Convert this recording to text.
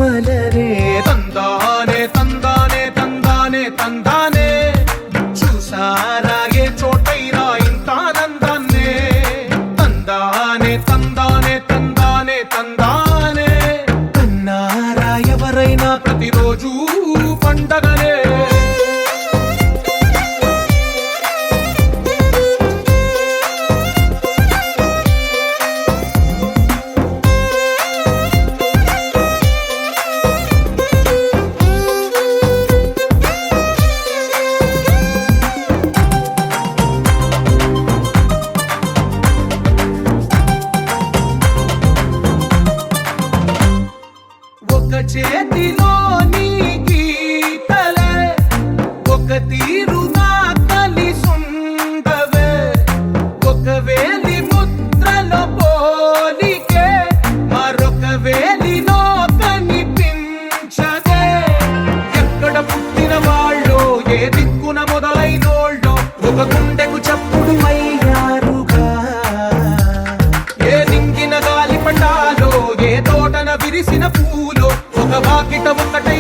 మలరే తందానే తందానే తందానే తందానే చూసారాగే చోటైనా ఇంత ఆనందాన్నే తందానే తందానే తందానే తందానే కన్నారా ఎవరైనా ప్రతిరోజు పండగనే చేతిలో నీ గీతలే ఒక తీరుగా కలిసుండవే ఒక వేలి ముద్రలో పోలికే మరొక వేలిలో కనిపించదే ఎక్కడ పుట్టిన వాళ్ళో ఏ దిక్కున మొదలైనోళ్ళో ఒక గుండెకు చప్పుడు అయ్యారుగా ఏ నింగిన గాలి పటాలో ఏ తోటన విరిసిన పూలో ఒక వాకిట ఒకటై